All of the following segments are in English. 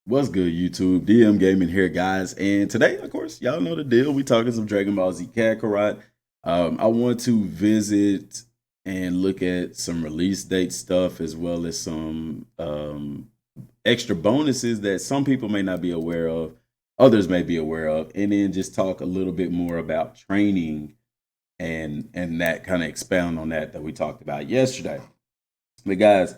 What's good, YouTube? DM Gaming here, guys. And today, of course, y'all know the deal. We talking some Dragon Ball Z Kakarot. I want to visit and look at some release date stuff as well as some extra bonuses that some people may not be aware of, others may be aware of, and then just talk a little bit more about training and that kind of expound on that we talked about yesterday. But guys,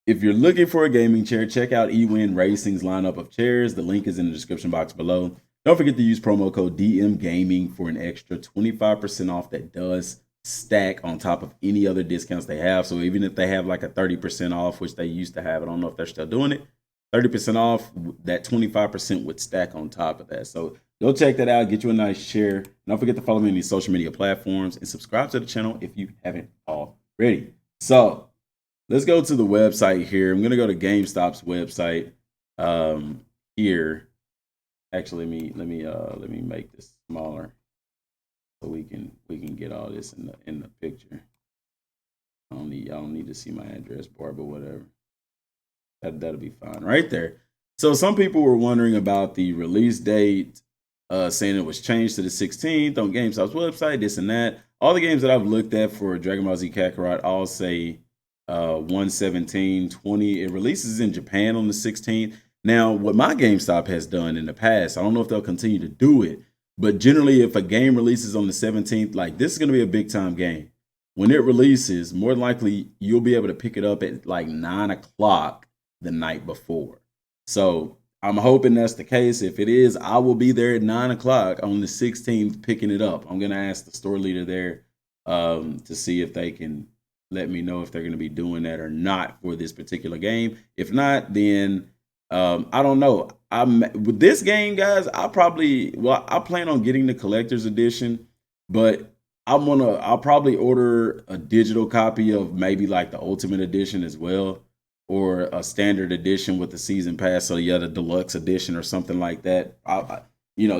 if you're looking for a gaming chair, check out eWin Racing's lineup of chairs. The link is in the description box below. Don't forget to use promo code DM Gaming for an extra 25% off that does stack on top of any other discounts they have. So even if they have like a 30% off, which they used to have, I don't know if they're still doing it, 30% off, that 25% would stack on top of that. So go check that out, get you a nice chair. Don't forget to follow me on these social media platforms and subscribe to the channel if you haven't already. So let's go to the website here. I'm gonna go to GameStop's website here. Actually, let me make this smaller so we can get all this in the picture. Y'all don't need to see my address bar, but whatever. That'll be fine right there. So some people were wondering about the release date, saying it was changed to the 16th on GameStop's website, this and that. All the games that I've looked at for Dragon Ball Z Kakarot all say 1/17/20. It releases in Japan on the 16th. Now, what my GameStop has done in the past, I don't know if they'll continue to do it, but generally if a game releases on the 17th, like this is going to be a big time game. When it releases, more than likely you'll be able to pick it up at like 9 o'clock the night before. So I'm hoping that's the case. If it is, I will be there at 9 o'clock on the 16th picking it up. I'm going to ask the store leader there to see if they can let me know if they're going to be doing that or not for this particular game. If not, then I don't know. With this game, guys, I plan on getting the collector's edition, but I'll probably order a digital copy of maybe like the ultimate edition as well, or a standard edition with the season pass. So yeah, the deluxe edition or something like that.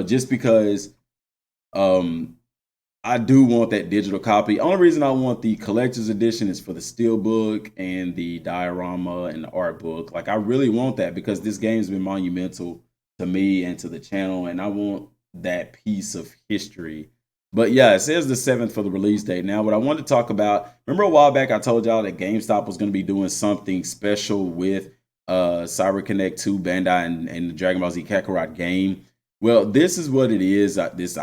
Just because I do want that digital copy. Only reason I want the collector's edition is for the steel book and the diorama and the art book. Like I really want that because this game's been monumental to me and to the channel, and I want that piece of history. But yeah, it says the 7th for the release date. Now, what I wanted to talk about, remember a while back I told y'all that GameStop was going to be doing something special with Cyber Connect 2 Bandai and the Dragon Ball Z Kakarot game. Well, this is what it is. This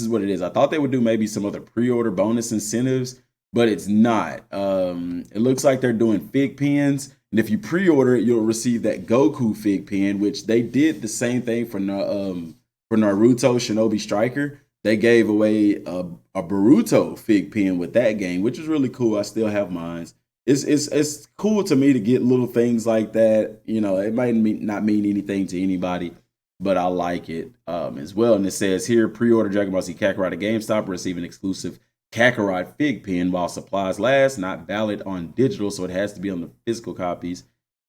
is what it is. I thought they would do maybe some other pre-order bonus incentives, but it's not. It looks like they're doing Fig pins, and if you pre-order it, you'll receive that Goku Figg pin, which they did the same thing for Naruto Shinobi Striker. They gave away a Boruto Fig pin with that game, which is really cool. I still have mine. It's cool to me to get little things like that. It might not mean anything to anybody, but I like it as well. And it says here, pre-order Dragon Ball Z Kakarot at GameStop, receive an exclusive Kakarot Fig pin while supplies last, not valid on digital, so it has to be on the physical copies.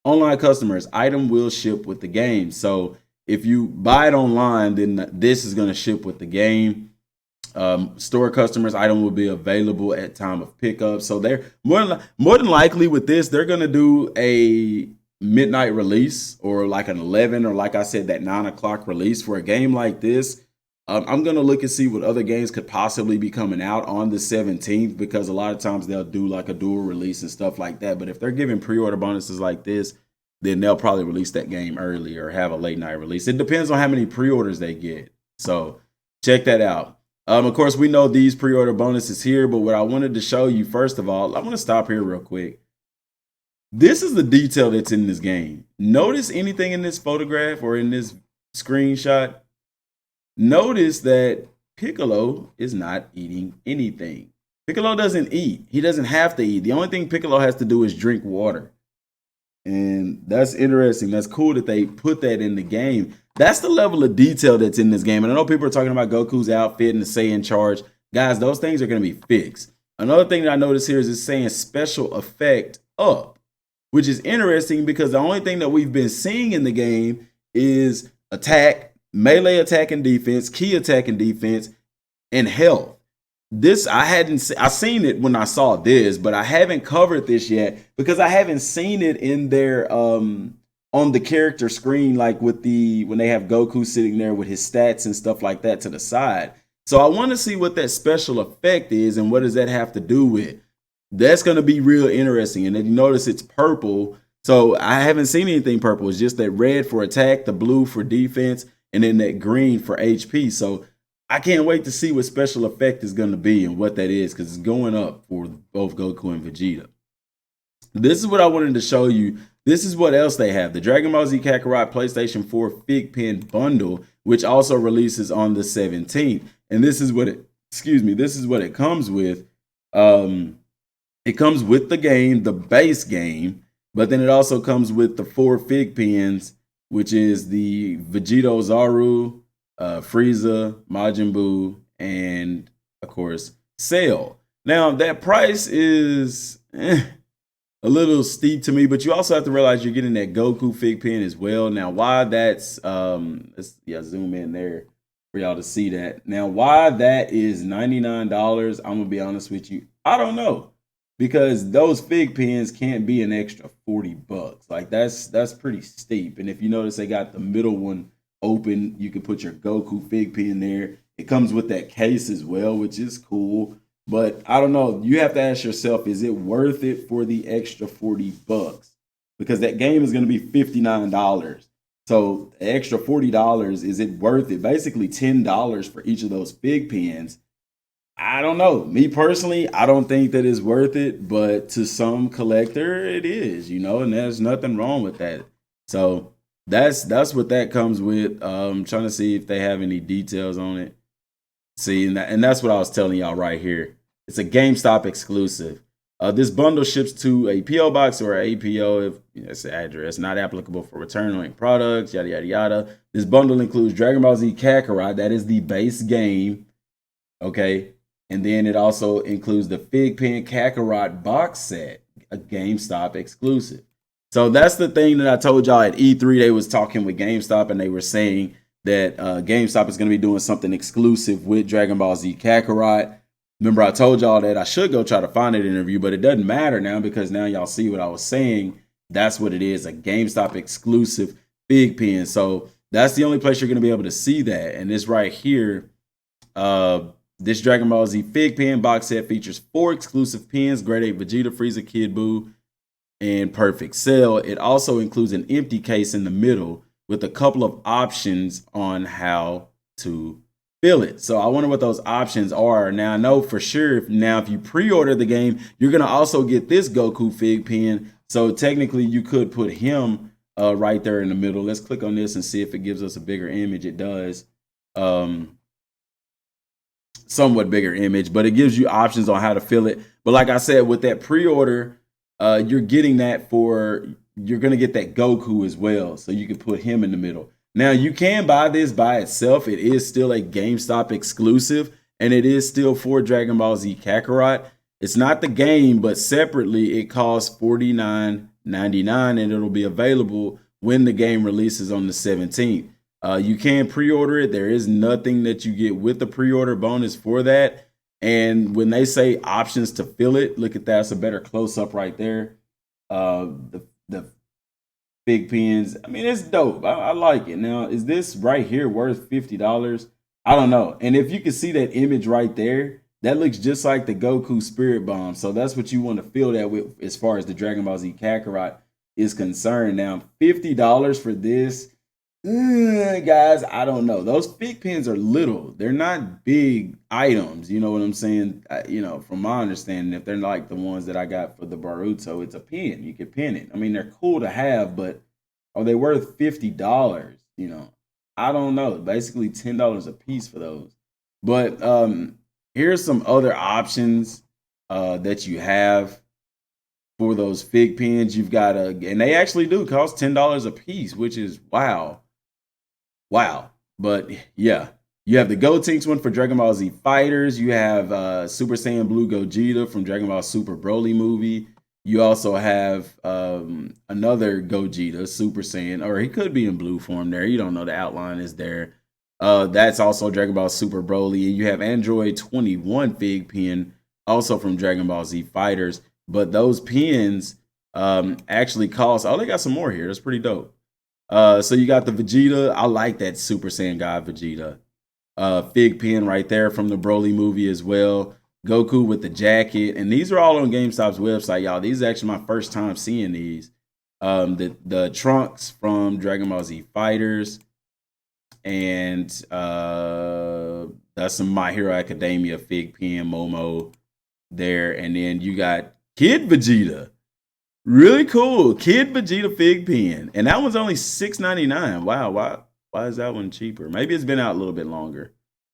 Online customers, item will ship with the game. So if you buy it online, then this is going to ship with the game. Store customers, item will be available at time of pickup. So they're more than likely with this, they're going to do a midnight release or like an 11 or like I said, that 9 o'clock release for a game like this. I'm going to look and see what other games could possibly be coming out on the 17th, because a lot of times they'll do like a dual release and stuff like that. But if they're giving pre-order bonuses like this, then they'll probably release that game early or have a late night release. It depends on how many pre-orders they get. So check that out. Of course, we know these pre-order bonuses here, but what I wanted to show you, first of all, I'm going to stop here real quick. This is the detail that's in this game. Notice anything in this photograph or in this screenshot? Notice that Piccolo is not eating anything. Piccolo doesn't eat. He doesn't have to eat. The only thing Piccolo has to do is drink water. And that's interesting. That's cool that they put that in the game. That's the level of detail that's in this game. And I know people are talking about Goku's outfit and the Saiyan charge. Guys, those things are going to be fixed. Another thing that I noticed here is it's saying special effect up, which is interesting because the only thing that we've been seeing in the game is attack, melee attack and defense, key attack and defense, and health. This I seen it when I saw this, but I haven't covered this yet because I haven't seen it in their on on the character screen, like with when they have Goku sitting there with his stats and stuff like that to the side. So I want to see what that special effect is and what does that have to do with. That's going to be real interesting. And then you notice it's purple. So I haven't seen anything purple. It's just that red for attack, the blue for defense, and then that green for HP. So I can't wait to see what special effect is going to be and what that is, because it's going up for both Goku and Vegeta. This is what I wanted to show you. This is what else they have. The Dragon Ball Z Kakarot PlayStation 4 Fig Pen Bundle, which also releases on the 17th. And this is what this is what it comes with. It comes with the game, the base game, but then it also comes with the 4 Fig Pens, which is the Vegeta Zaru, Frieza, Majin Buu, and of course, Cell. Now that price is a little steep to me, but you also have to realize you're getting that Goku Fig Pen as well. Now, why that's let's zoom in there for y'all to see that. Now, why that is $99, I'm gonna be honest with you, I don't know, because those Fig Pens can't be an extra $40. Like that's pretty steep. And if you notice, they got the middle one open. You can put your Goku Fig Pen there. It comes with that case as well, which is cool. But I don't know. You have to ask yourself, is it worth it for the extra $40? Because that game is going to be $59. So the extra $40, is it worth it? Basically $10 for each of those Fig Pens. I don't know. Me personally, I don't think that it's worth it, but to some collector, it is, and there's nothing wrong with that. So that's what that comes with. Trying to see if they have any details on it. See, and that's what I was telling y'all right here. It's a GameStop exclusive. This bundle ships to a PO box or an APO if that's the address, not applicable for returning products, yada, yada, yada. This bundle includes Dragon Ball Z Kakarot, that is the base game, okay? And then it also includes the Fig Pen Kakarot box set, a GameStop exclusive. So that's the thing that I told y'all at E3. They was talking with GameStop and they were saying that GameStop is going to be doing something exclusive with Dragon Ball Z Kakarot. Remember, I told y'all that I should go try to find that interview, but it doesn't matter now because now y'all see what I was saying. That's what it is, a GameStop exclusive Fig Pen. So that's the only place you're going to be able to see that. And this right here, this Dragon Ball Z Fig Pen box set features 4 exclusive pens, Grade 8 Vegeta, Frieza, Kid Buu, and Perfect Cell. It also includes an empty case in the middle with a couple of options on how to fill it. So I wonder what those options are. Now I know for sure if you pre-order the game, you're going to also get this Goku Fig Pen. So technically you could put him right there in the middle. Let's click on this and see if it gives us a bigger image. It does. Somewhat bigger image, but it gives you options on how to fill it. But like I said, with that pre-order, you're getting that you're going to get that Goku as well. So you can put him in the middle. Now you can buy this by itself. It is still a GameStop exclusive and it is still for Dragon Ball Z Kakarot. It's not the game, but separately it costs $49.99 and it'll be available when the game releases on the 17th. You can pre-order it. There is nothing that you get with the pre-order bonus for that. And when they say options to fill it, look at that. It's a better close-up right there. The Fig Pens. I mean, it's dope. I like it. Now, is this right here worth $50? I don't know. And if you can see that image right there, that looks just like the Goku Spirit Bomb. So that's what you want to fill that with as far as the Dragon Ball Z Kakarot is concerned. Now, $50 for this. Guys, I don't know. Those Fig Pens are little. They're not big items. You know what I'm saying? From my understanding, if they're like the ones that I got for the Baruto, it's a pen. You can pin it. I mean, they're cool to have, but are they worth $50? I don't know. Basically $10 a piece for those. But here's some other options that you have for those Fig Pens. You've got and they actually do cost $10 a piece, which is wow. But yeah, you have the Gotenks one for Dragon Ball Z Fighters. You have Super Saiyan Blue Gogeta from Dragon Ball Super Broly movie. You also have another Gogeta, Super Saiyan, or he could be in blue form there. You don't know. The outline is there. That's also Dragon Ball Super Broly. And you have Android 21 Fig Pen, also from Dragon Ball Z Fighters. But those pens actually cost, they got some more here. That's pretty dope. So you got the Vegeta. I like that Super Saiyan God Vegeta. Fig pen right there from the Broly movie as well. Goku with the jacket, and these are all on GameStop's website, y'all. These are actually my first time seeing these. The Trunks from Dragon Ball Z Fighters, and that's some My Hero Academia Fig pen Momo there, and then you got Kid Vegeta. Really cool. Kid Vegeta Fig pen. And that one's only $6.99. Wow, why is that one cheaper? Maybe it's been out a little bit longer.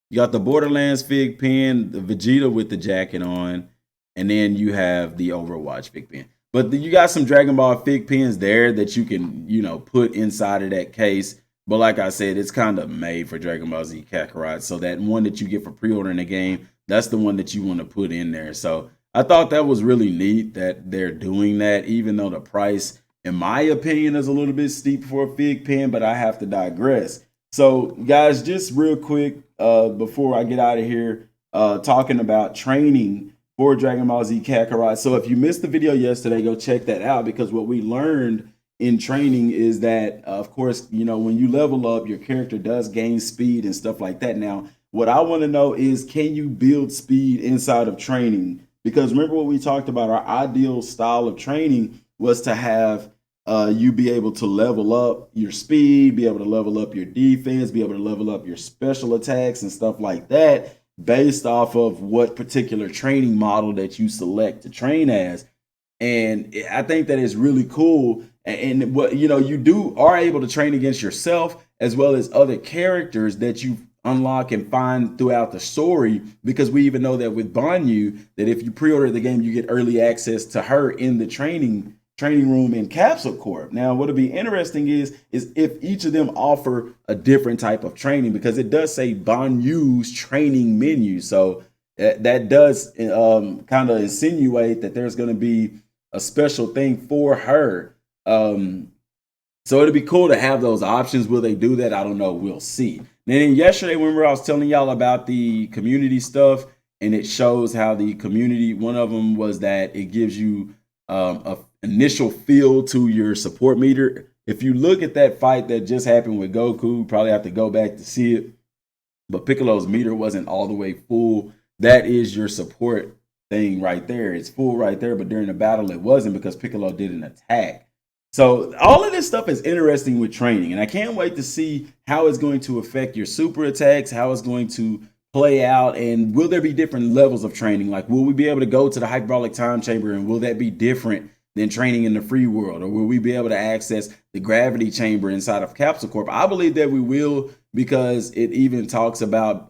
You got the Borderlands Fig pen, the Vegeta with the jacket on, and then you have the Overwatch Fig pen. But you got some Dragon Ball Fig pens there that you can, put inside of that case. But like I said, it's kind of made for Dragon Ball Z Kakarot. So that one that you get for pre-ordering the game, that's the one that you want to put in there. So I thought that was really neat that they're doing that, even though the price, in my opinion, is a little bit steep for a Fig pen, but I have to digress. So, guys, just real quick before I get out of here, talking about training for Dragon Ball Z Kakarot. So if you missed the video yesterday, go check that out, because what we learned in training is that, of course, when you level up, your character does gain speed and stuff like that. Now, what I want to know is, can you build speed inside of training? Because remember what we talked about, our ideal style of training was to have you be able to level up your speed, be able to level up your defense, be able to level up your special attacks and stuff like that based off of what particular training model that you select to train as. And I think that is really cool. And what you are able to train against yourself as well as other characters that you unlock and find throughout the story, because we even know that with Banyu, that if you pre-order the game, you get early access to her in the training room in Capsule Corp. Now, what'll be interesting is if each of them offer a different type of training, because it does say Banyu's training menu. So that does kind of insinuate that there's going to be a special thing for her. So it'll be cool to have those options. Will they do that? I don't know. We'll see. Then yesterday, remember I was telling y'all about the community stuff, and it shows how the community, one of them was that it gives you a initial feel to your support meter. If you look at that fight that just happened with Goku, probably have to go back to see it, but Piccolo's meter wasn't all the way full. That is your support thing right there. It's full right there, but during the battle it wasn't, because Piccolo did an attack. So all of this stuff is interesting with training, and I can't wait to see how it's going to affect your super attacks, how it's going to play out, and will there be different levels of training? Like, will we be able to go to the hyperbolic time chamber, and will that be different than training in the free world? Or will we be able to access the gravity chamber inside of Capsule Corp? I believe that we will, because it even talks about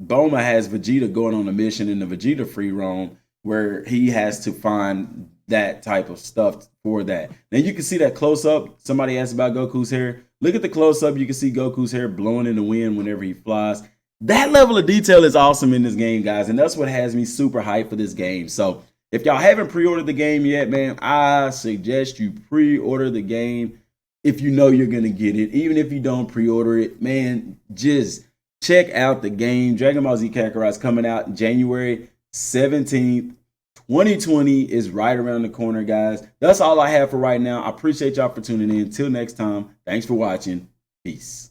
Bulma has Vegeta going on a mission in the Vegeta free roam, where he has to find that type of stuff for that. Now you can see that close up. Somebody asked about Goku's hair. Look at the close up. You can see Goku's hair blowing in the wind whenever he flies. That level of detail is awesome in this game, guys, and that's what has me super hyped for this game. So if y'all haven't pre-ordered the game yet, man, I suggest you pre-order the game if you know you're gonna get it. Even if you don't pre-order it, man, just check out the game. Dragon Ball Z Kakarot is coming out January 17th. 2020 is right around the corner, guys. That's all I have for right now. I appreciate y'all for tuning in. Till next time, thanks for watching. Peace.